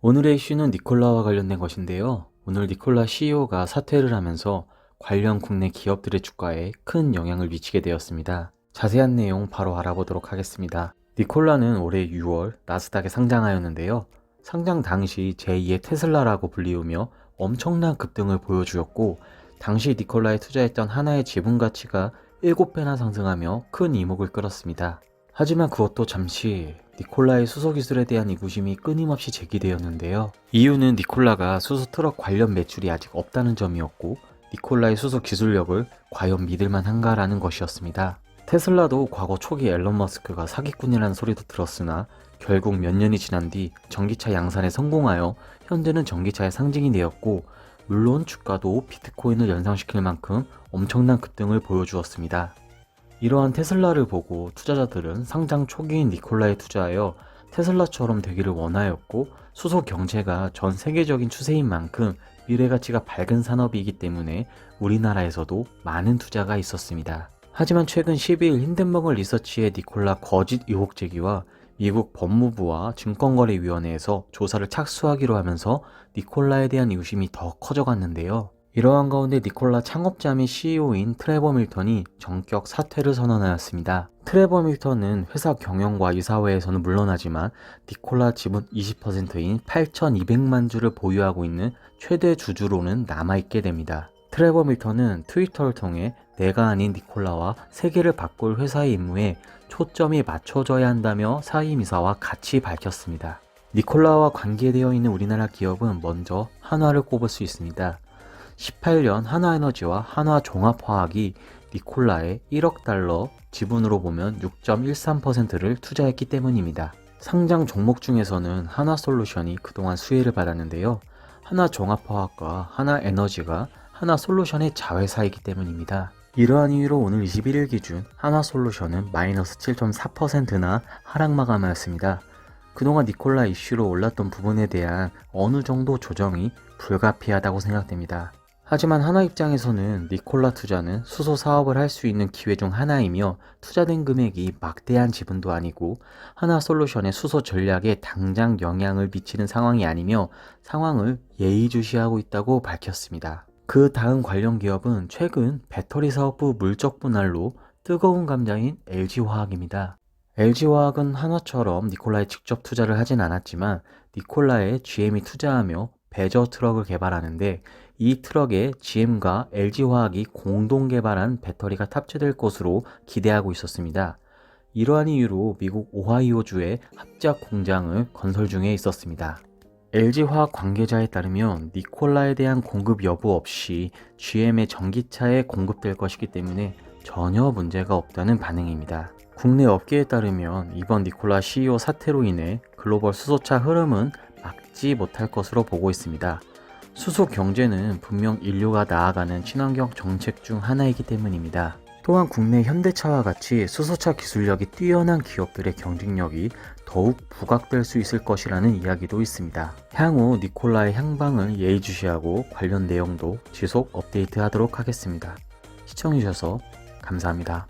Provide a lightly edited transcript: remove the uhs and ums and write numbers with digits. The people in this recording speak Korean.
오늘의 이슈는 니콜라와 관련된 것인데요. 오늘 니콜라 CEO가 사퇴를 하면서 관련 국내 기업들의 주가에 큰 영향을 미치게 되었습니다. 자세한 내용 바로 알아보도록 하겠습니다. 니콜라는 올해 6월 나스닥에 상장하였는데요. 상장 당시 제2의 테슬라라고 불리우며 엄청난 급등을 보여주었고, 당시 니콜라에 투자했던 하나의 지분 가치가 7배나 상승하며 큰 이목을 끌었습니다. 하지만 그것도 잠시 니콜라의 수소 기술에 대한 의구심이 끊임없이 제기되었는데요. 이유는 니콜라가 수소 트럭 관련 매출이 아직 없다는 점이었고, 니콜라의 수소 기술력을 과연 믿을만한가라는 것이었습니다. 테슬라도 과거 초기 앨런 머스크가 사기꾼이라는 소리도 들었으나 결국 몇 년이 지난 뒤 전기차 양산에 성공하여 현재는 전기차의 상징이 되었고, 물론 주가도 비트코인을 연상시킬 만큼 엄청난 급등을 보여주었습니다. 이러한 테슬라를 보고 투자자들은 상장 초기인 니콜라에 투자하여 테슬라처럼 되기를 원하였고, 수소 경제가 전 세계적인 추세인 만큼 미래가치가 밝은 산업이기 때문에 우리나라에서도 많은 투자가 있었습니다. 하지만 최근 12일 힌덴버그 리서치의 니콜라 거짓 의혹 제기와 미국 법무부와 증권거래위원회에서 조사를 착수하기로 하면서 니콜라에 대한 의구심이 더 커져갔는데요. 이러한 가운데 니콜라 창업자 및 CEO인 트레버 밀턴이 전격 사퇴를 선언하였습니다. 트레버 밀턴은 회사 경영과 이사회에서는 물러나지만 니콜라 지분 20%인 8,200만 주를 보유하고 있는 최대 주주로는 남아있게 됩니다. 트레버 밀턴은 트위터를 통해 내가 아닌 니콜라와 세계를 바꿀 회사의 임무에 초점이 맞춰져야 한다며 사임이사와 같이 밝혔습니다. 니콜라와 관계되어 있는 우리나라 기업은 먼저 한화를 꼽을 수 있습니다. 18년 한화에너지와 한화종합화학이 니콜라에 1억 달러, 지분으로 보면 6.13%를 투자했기 때문입니다. 상장 종목 중에서는 한화솔루션이 그동안 수혜를 받았는데요. 한화종합화학과 한화에너지가 한화솔루션의 자회사이기 때문입니다. 이러한 이유로 오늘 21일 기준 한화솔루션은 마이너스 7.4%나 하락 마감하였습니다. 그동안 니콜라 이슈로 올랐던 부분에 대한 어느 정도 조정이 불가피하다고 생각됩니다. 하지만 한화 입장에서는 니콜라 투자는 수소 사업을 할 수 있는 기회 중 하나이며, 투자된 금액이 막대한 지분도 아니고 한화솔루션의 수소 전략에 당장 영향을 미치는 상황이 아니며 상황을 예의주시하고 있다고 밝혔습니다. 그 다음 관련 기업은 최근 배터리 사업부 물적 분할로 뜨거운 감자인 LG화학입니다. LG화학은 한화처럼 니콜라에 직접 투자를 하진 않았지만 니콜라에 GM이 투자하며 베저 트럭을 개발하는데, 이 트럭에 GM과 LG화학이 공동 개발한 배터리가 탑재될 것으로 기대하고 있었습니다. 이러한 이유로 미국 오하이오주에 합작 공장을 건설 중에 있었습니다. LG화학 관계자에 따르면 니콜라에 대한 공급 여부 없이 GM의 전기차에 공급될 것이기 때문에 전혀 문제가 없다는 반응입니다. 국내 업계에 따르면 이번 니콜라 CEO 사태로 인해 글로벌 수소차 흐름은 막지 못할 것으로 보고 있습니다. 수소 경제는 분명 인류가 나아가는 친환경 정책 중 하나이기 때문입니다. 또한 국내 현대차와 같이 수소차 기술력이 뛰어난 기업들의 경쟁력이 더욱 부각될 수 있을 것이라는 이야기도 있습니다. 향후 니콜라의 향방을 예의주시하고 관련 내용도 지속 업데이트하도록 하겠습니다. 시청해주셔서 감사합니다.